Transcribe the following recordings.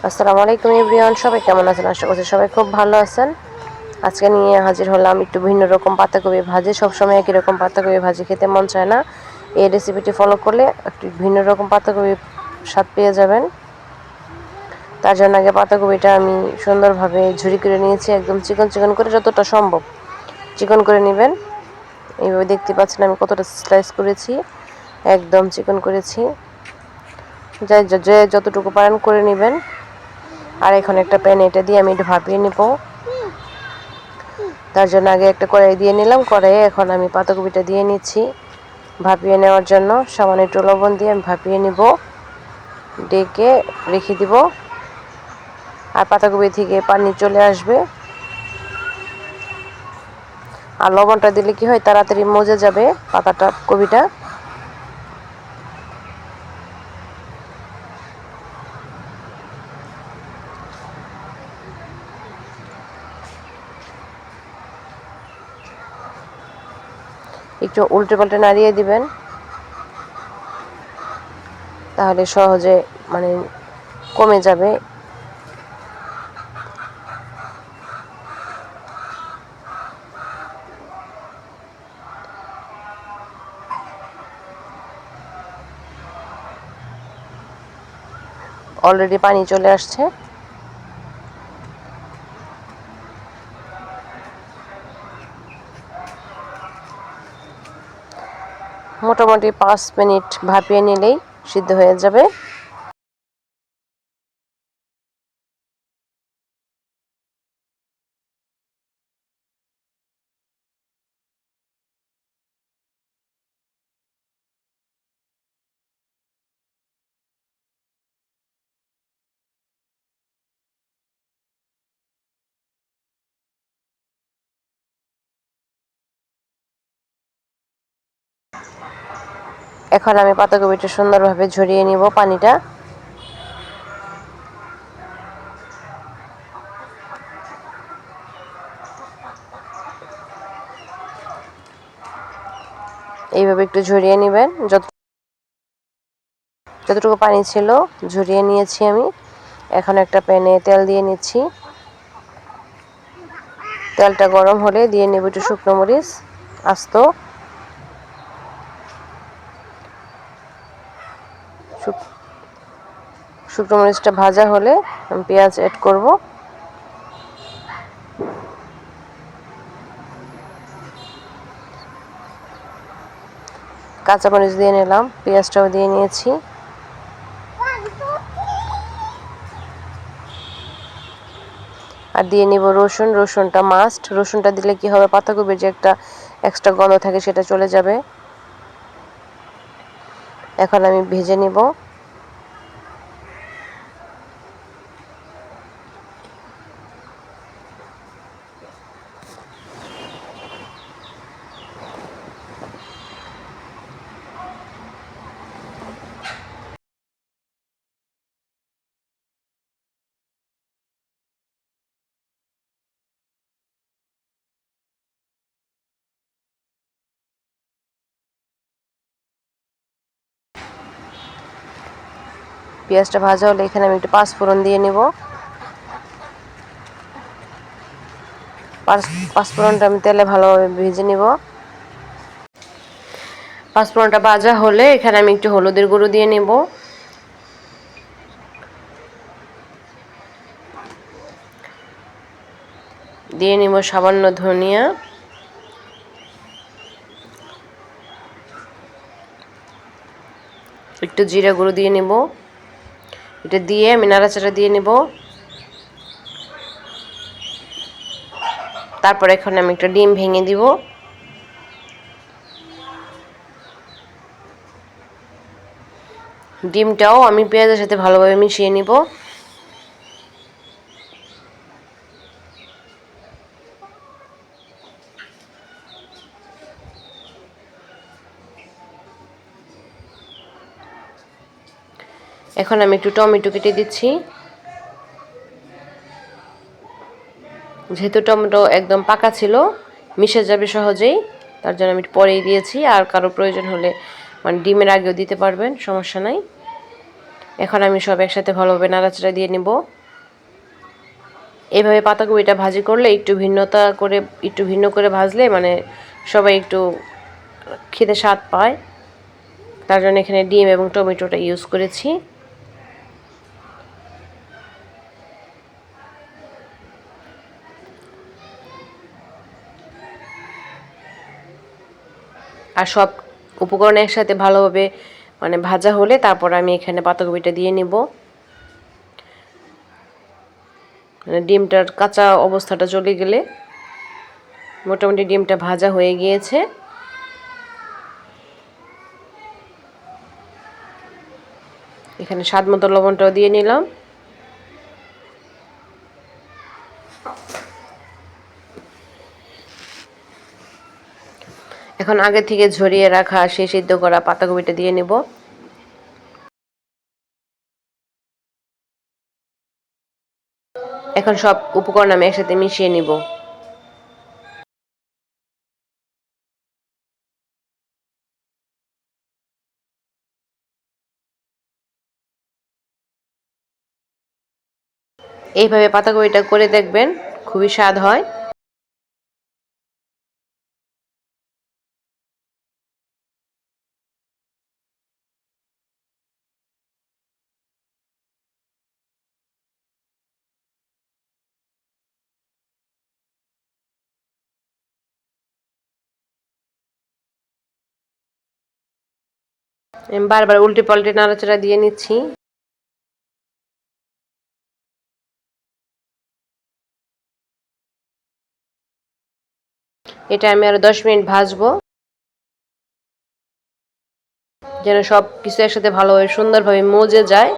আসসালামু আলাইকুম এভরিওয়ান, সবাই কেমন আছেন? আশা করছি সবাই খুব ভালো আছেন। আজকে নিয়ে হাজির হলাম একটু ভিন্ন রকম পাতাকপি ভাজি। সবসময় একই রকম পাতাকপি ভাজি খেতে মন চায় না। এই রেসিপিটি ফলো করলে একটু ভিন্ন রকম পাতাকপি স্বাদ পেয়ে যাবেন। তার জন্য আগে পাতাকপিটা আমি সুন্দরভাবে ঝুরি করে নিয়েছি, একদম চিকন চিকন করে, যতটা সম্ভব চিকন করে নেবেন। এইভাবে দেখতে পাচ্ছেন আমি কতটা স্লাইস করেছি, একদম চিকন করেছি। যে যতটুকু পারেন করে নেবেন। আর এখন একটা প্যান এটা দিয়ে আমি একটু ভাপিয়ে নেব। তার জন্য আগে একটা কড়াই দিয়ে নিলাম। কড়াইয়ে এখন আমি পাতাকপিটা দিয়ে নিচ্ছি ভাপিয়ে নেওয়ার জন্য। সামান্য একটু লবণ দিয়ে আমি ভাপিয়ে নিব, ডেকে রেখে দিব। আর পাতাকপি থেকে পানি চলে আসবে। আর লবণটা দিলে কি হয়, তাড়াতাড়ি মজে যাবে কপিটা। একটু উল্টে পাল্টে নাড়িয়ে দিবেন, তাহলে সহজে কমে যাবে। অলরেডি পানি চলে আসছে। মোটামুটি 5 মিনিট ভাপিয়ে নিলেই সিদ্ধ হয়ে যাবে। এখন আমি পাতাকপিটা সুন্দরভাবে ঝরিয়ে নিব পানিটা। এইভাবে একটু ঝরিয়ে নেবেন। যতটুকু পানি ছিল ঝরিয়ে নিয়েছি আমি। এখন একটা প্যানে তেল দিয়ে নিচ্ছি। তেলটা গরম হলে দিয়ে নেব একটু শুকনো মরিচ আস্ত। শুকনো মরিচটা ভাজা হলে আমি পেঁয়াজ অ্যাড করব। কাঁচামরিচ দিয়ে নিলাম, পেঁয়াজটাও দিয়ে নিয়েছি। আর দিয়ে নিব রসুন। রসুনটা মাস্ট। রসুনটা দিলে কি হবে, পাতাকপির যে একটা এক্সট্রা গন্ধ থাকে সেটা চলে যাবে। এখন আমি ভেজে নিব। পেঁয়াজটা ভাজা হলে এখানে আমি একটু পাঁচফোড়ন দিয়ে নেব। পাঁচফোড়নটা আমি তেলে ভালোভাবে ভেজে নিব। পাঁচফোড়নটা ভাজা হলে এখানে আমি একটু হলুদের গুঁড়ো দিয়ে নেব। দিয়ে নিব সামান্য ধনিয়া। একটু জিরা গুঁড়ো দিয়ে নেব। এটা দিয়ে আমি নাড়াচাড়া দিয়ে নেব। তারপর এখন আমি একটা ডিম ভেঙে দিব। ডিমটাও আমি পেঁয়াজের সাথে ভালোভাবে মিশিয়ে নিব। এখন আমি একটু টমেটো কেটে দিচ্ছি। যেহেতু টমেটো একদম পাকা ছিল, মিশে যাবে সহজেই, তার জন্য আমি পরেই দিয়েছি। আর কারো প্রয়োজন হলে ডিমের আগেও দিতে পারবেন, সমস্যা নাই। এখন আমি সব একসাথে ভালোভাবে নাড়াচাড়া দিয়ে নেব। এইভাবে পাতাকপিটা ভাজি করলে একটু ভিন্ন করে ভাজলে মানে সবাই একটু খেতে স্বাদ পায়। তার জন্য এখানে ডিম এবং টমেটোটা ইউজ করেছি। আর সব উপকরণ একসাথে ভালোভাবে মানে ভাজা হলে তারপর আমি এখানে পাতাকপিটা দিয়ে নিব। মানে ডিমটার কাঁচা অবস্থাটা চলে গেলে মোটামুটি ডিমটা ভাজা হয়ে গিয়েছে। এখানে স্বাদ মতো লবণটাও দিয়ে নিলাম। এখন আগে থেকে ঝরিয়ে রাখা সেই সিদ্ধ করা পাতাকপিটা দিয়ে নেব। এখন সব উপকরণ আমি একসাথে মিশিয়ে নিব। এইভাবে পাতাকপিটা করে দেখবেন, খুবই স্বাদ হয়। আমি বারবার উল্টে পাল্টে নাড়াচাড়া দিয়ে নিচ্ছি। এটা আমি আরো 10 মিনিট ভাজবো, যেন সব কিছু একসাথে ভালোভাবে সুন্দরভাবে মজে যায়।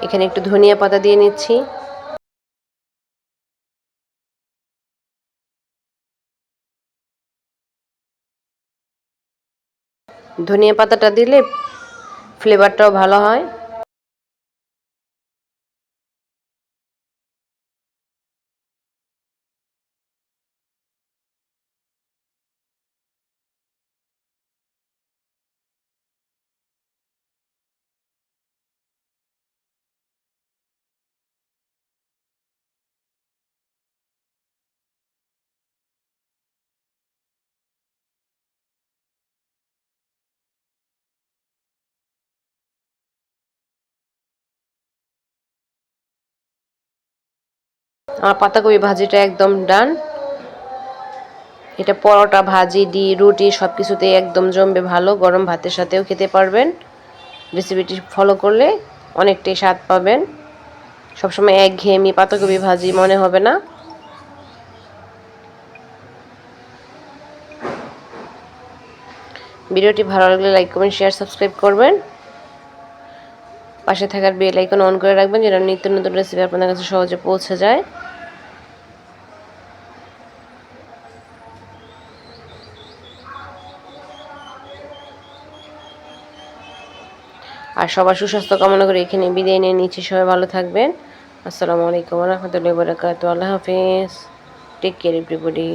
এখানে একটু ধনিয়া পাতা দিয়ে নিচ্ছি। ধনিয়া পাতাটা দিলে ফ্লেভারটাও ভালো হয়। আমার পাতাকপি ভাজিটা একদম ডান। এটা পরোটা, ভাজি, রুটি সব কিছুতেই একদম জমবে ভালো। গরম ভাতের সাথেও খেতে পারবেন। রেসিপিটি ফলো করলে অনেকটাই স্বাদ পাবেন। সবসময় একঘেয়েমি পাতাকপি ভাজি মনে হবে না। ভিডিওটি ভালো লাগলে লাইক, কমেন্ট, শেয়ার, সাবস্ক্রাইব করবেন। পাশে থাকার বেল আইকন অন করে রাখবেন যেন নিত্য নতুন রেসিপি আপনাদের কাছে সহজে পৌঁছে যায়। আর সবার সুস্বাস্থ্য কামনা করে এখানে বিদায় নিয়ে নিচ্ছি। সবাই ভালো থাকবেন। আসসালামু আলাইকুম ওয়া রাহমাতুল্লাহি ওয়া বারাকাতুহু। আল্লাহ হাফেজ। Take care everybody.